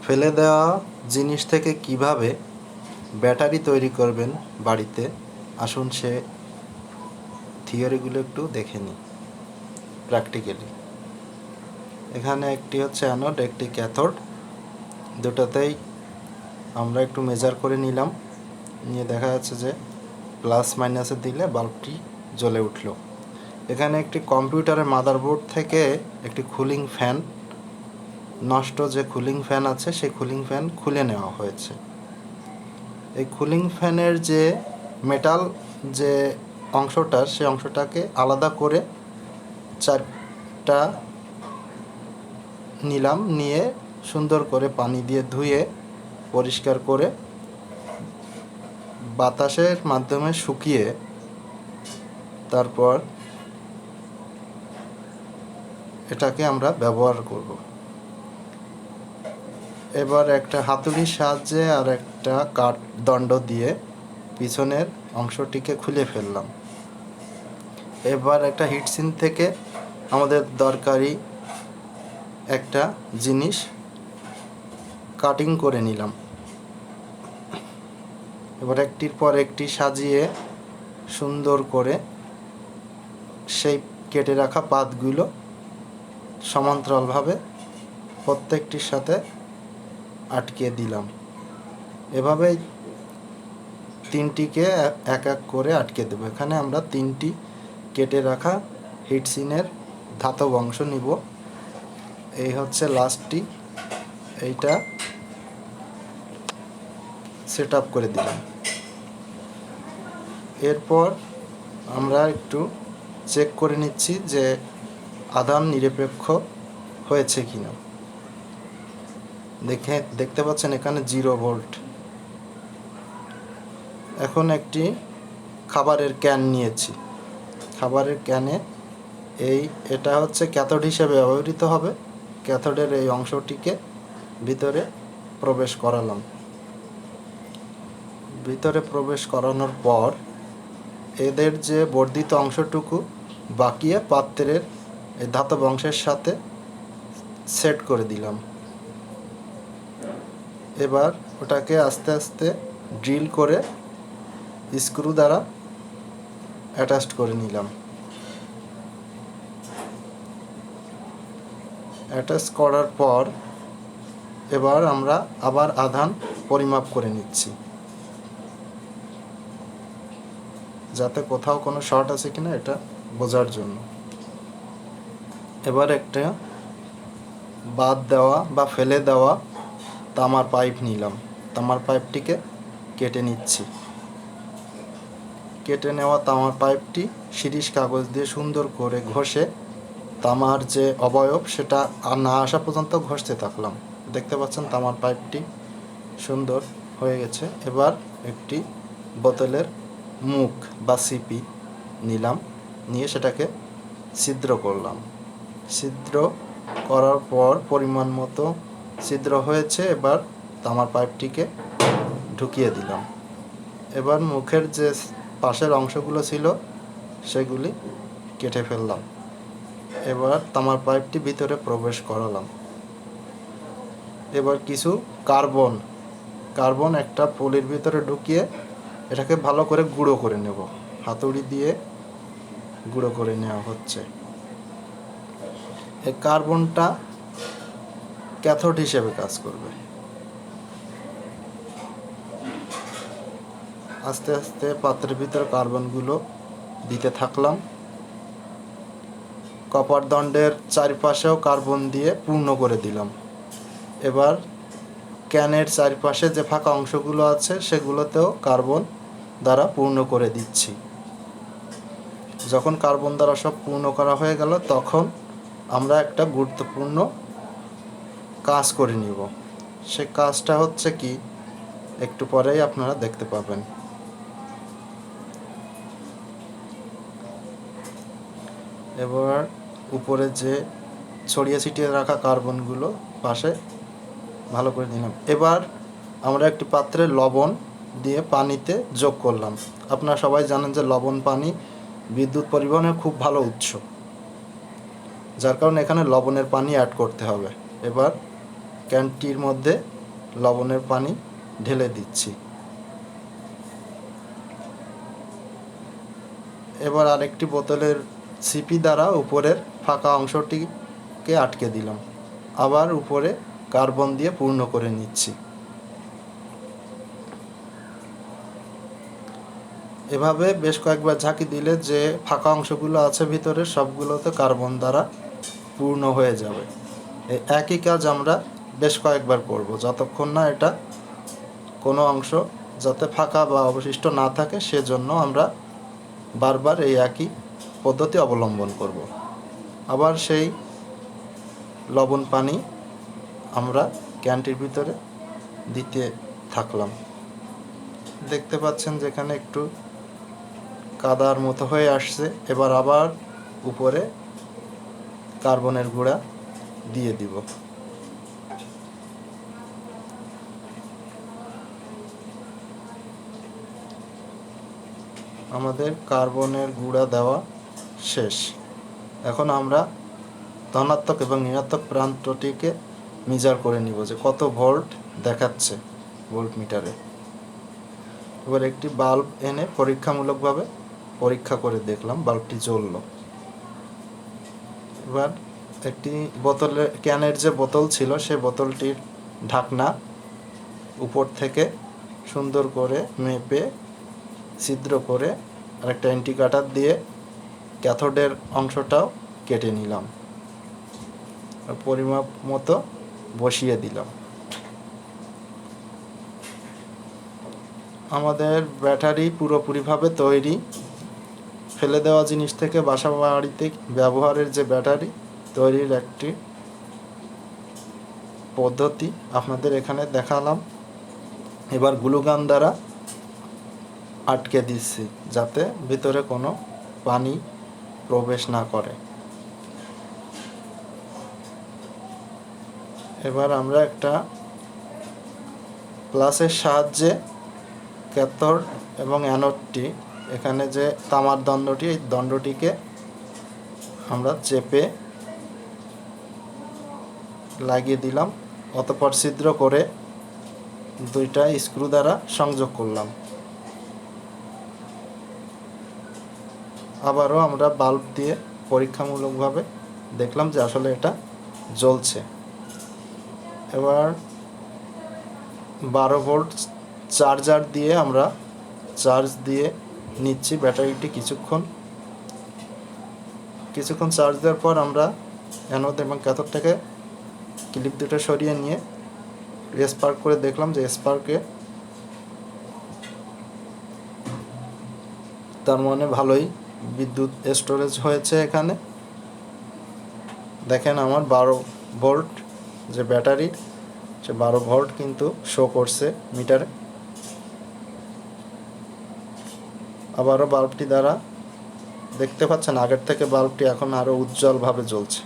ফেলে দেওয়া জিনিস থেকে কিভাবে ব্যাটারি তৈরি করবেন বাড়িতে, আসুন সে থিওরিগুলো একটু দেখে নিই প্র্যাকটিক্যালি। এখানে একটি হচ্ছে অ্যানোড, একটি ক্যাথোড, দুটোতেই আমরা একটু মেজার করে নিলাম। নিয়ে দেখা যাচ্ছে যে প্লাস মাইনাসে দিলে বাল্বটি জ্বলে উঠল। এখানে একটি কম্পিউটারের মাদারবোর্ড থেকে একটি কুলিং ফ্যান, নষ্ট যে কুলিং ফ্যান আছে সেই কুলিং ফ্যান খুলে নেওয়া হয়েছে। এই কুলিং ফ্যানের যে মেটাল যে অংশটা, সেই অংশটাকে আলাদা করে চারটা নিলাম, নিয়ে সুন্দর করে পানি দিয়ে ধুয়ে পরিষ্কার করে বাতাসের মাধ্যমে শুকিয়ে তারপর এটাকে আমরা ব্যবহার করব। এবার একটা হাতুড়ির সাহায্যে আর একটা কাঠ দণ্ড দিয়ে পিছনের অংশটিকে খুলে ফেললাম। এবার একটা হিটসিঙ্ক থেকে আমাদের দরকারি একটা জিনিস কাটিং করে নিলাম। এবার একটির পর একটি সাজিয়ে সুন্দর করে সেই কেটে রাখা পাতগুলো সমান্তরালভাবে প্রত্যেকটির সাথে আটকে দিলাম। এভাবে তিনটিকে এক এক করে আটকে দেবো। এখানে আমরা তিনটি কেটে রাখা হিটসিনের ধাতব অংশ নিব। এই হচ্ছে লাস্টটি, এইটা সেট আপ করে দিলাম। এরপর আমরা একটু চেক করে নিচ্ছি যে আধান নিরপেক্ষ হয়েছে কিনা। দেখতে পাচ্ছেন এখানে 0 ভোল্ট। এখন একটি খাবারের ক্যান নিয়েছি। খাবারের ক্যানে এটা হচ্ছে ক্যাথোড হিসেবে ব্যবহৃত হবে। ক্যাথোডের এই অংশটিকে ভিতরে প্রবেশ করালাম। ভিতরে প্রবেশ করানোর পর এদের যে বর্ধিত অংশটুকু বাকিয়ে পাত্রের এই ধাতব অংশের সাথে সেট করে দিলাম। এবার ওটাকে আস্তে আস্তে ড্রিল করে স্ক্রু দ্বারা অ্যাটাচ করে নিলাম। অ্যাটাচ করার পর এবার আমরা আবার আধান পরিমাপ করে নিচ্ছি, যাতে কোথাও কোনো শর্ট আছে কিনা এটা বোঝার জন্য। এবার একটা বাদ দেওয়া বা ফেলে দেওয়া তামার পাইপ নিলাম। তামার পাইপটিকে কেটে নিচ্ছি। কেটে নেওয়া তামার পাইপটি শিরিষ কাগজ দিয়ে সুন্দর করে ঘষে তামার যে অবয়ব সেটা না আসা পর্যন্ত ঘষতে থাকলাম। দেখতে পাচ্ছেন তামার পাইপটি সুন্দর হয়ে গেছে। এবার একটি বোতলের মুখ বা সিপি নিলাম, নিয়ে সেটাকে ছিদ্র করলাম। ছিদ্র করার পর পরিমাণ মতো ছিদ্র হয়েছে। এবার তামার পাইপটিকে ঢুকিয়ে দিলাম। এবার মুখের যে পাশের অংশগুলো ছিল সেগুলি কেটে ফেললাম। এবার তামার পাইপটি ভিতরে প্রবেশ করালাম। এবার কিছু কার্বন একটা পলির ভিতরে ঢুকিয়ে এটাকে ভালো করে গুঁড়ো করে নেব। হাতুড়ি দিয়ে গুঁড়ো করে নেওয়া হচ্ছে। এই কার্বনটা ক্যাথোড হিসেবে কাজ করবে। আস্তে আস্তে পাত্রের ভিতরে কার্বনগুলো দিতে থাকলাম। কপার দণ্ডের চারপাশেও কার্বন দিয়ে পূর্ণ করে দিলাম। এবার ক্যানের চারপাশে যে ফাঁকা অংশগুলো আছে সেগুলোতেও কার্বন দ্বারা পূর্ণ করে দিচ্ছি। যখন কার্বন দ্বারা সব পূর্ণ করা হয়ে গেল তখন আমরা একটা গুরুত্বপূর্ণ কাজ করে নিব। সে কাজটা হচ্ছে কি, একটু পরেই আপনারা দেখতে পাবেন। এবার উপরে যে ছড়িয়ে ছিটিয়ে রাখা কার্বনগুলো পাশে ভালো করে দিলাম। এবার আমরা একটি পাত্রে লবণ দিয়ে পানিতে যোগ করলাম। আপনারা সবাই জানেন যে লবণ পানি বিদ্যুৎ পরিবহনের খুব ভালো উৎস, যার কারণে এখানে লবণের পানি অ্যাড করতে হবে। এবার ক্যানটির মধ্যে লবণের পানি ঢেলে দিচ্ছি। এবার আরেকটি বোতলের সিপি দ্বারা উপরের ফাঁকা অংশটিকে আটকে দিলাম। আবার উপরে কার্বন দিয়ে পূর্ণ করে নিচ্ছি। এভাবে বেশ কয়েকবার ঝাঁকি দিলে যে ফাঁকা অংশগুলো আছে ভিতরে সবগুলোতে কার্বন দ্বারা পূর্ণ হয়ে যাবে। এই একই কাজ আমরা বেশ কয়েকবার করব, যতক্ষণ না এটা কোনো অংশ যাতে ফাঁকা বা অবশিষ্ট না থাকে সেজন্য আমরা বারবার এই একই পদ্ধতি অবলম্বন করব। আবার সেই লবণ পানি আমরা ক্যানটির ভিতরে দিতে থাকলাম। দেখতে পাচ্ছেন যেখানে একটু কাদার মতো হয়ে আসছে। এবার আবার উপরে কার্বনের গুঁড়া দিয়ে দিব। আমাদের কার্বনের গুঁড়া দেওয়া শেষ। এখন আমরা ধনাত্মক এবং ঋণাত্মক প্রান্তটিকে মেজার করে নিব যে কত ভোল্ট দেখাচ্ছে ভোল্ট মিটারে। এবার একটি বাল্ব এনে পরীক্ষামূলকভাবে পরীক্ষা করে দেখলাম বাল্বটি জ্বলল। এবার একটি বোতলের ক্যানের যে বোতল ছিল সে বোতলটির ঢাকনা উপর থেকে সুন্দর করে মেপে ছিদ্র করে আরেকটা অ্যান্টি কাটার দিয়ে ক্যাথোডের অংশটাও কেটে নিলাম, পরিমাপ মতো বসিয়ে দিলাম। আমাদের ব্যাটারি পুরোপুরিভাবে তৈরি। ফেলে দেওয়া জিনিস থেকে বাসা বাড়িতে ব্যবহারের যে ব্যাটারি তৈরির একটি পদ্ধতি আপনাদের এখানে দেখালাম। এবার গ্লুগান দ্বারা আটকে দিচ্ছি যাতে ভিতরে কোনো পানি প্রবেশ না করে। এবার আমরা একটা প্লাসের সাহায্যে ক্যাথোড এবং অ্যানোডটি, এখানে যে তামার দণ্ডটি, এই দণ্ডটিকে আমরা চেপে লাগিয়ে দিলাম। অতঃপর ছিদ্র করে দুইটা স্ক্রু দ্বারা সংযোগ করলাম। আবারও আমরা বাল্ব দিয়ে পরীক্ষামূলকভাবে দেখলাম যে আসলে এটা জ্বলছে। এবার 12 ভোল্ট চার্জার দিয়ে আমরা চার্জ দিয়ে নিচ্ছি ব্যাটারিটি। কিছুক্ষণ চার্জ দেওয়ার পর আমরা অ্যানোড এবং ক্যাথোডটাকে ক্লিপ দুটো সরিয়ে নিয়ে স্পার্ক করে দেখলাম যে স্পার্কে তার মানে ভালোই বিদ্যুৎ স্টোরেজ হয়েছে। এখানে দেখেন আমার 12 ভোল্ট যে ব্যাটারি, সে 12 ভোল্ট কিন্তু শো করছে মিটারে। আবারও বাল্বটি দ্বারা দেখতে পাচ্ছেন আগের থেকে বাল্বটি এখন আরও উজ্জ্বলভাবে জ্বলছে।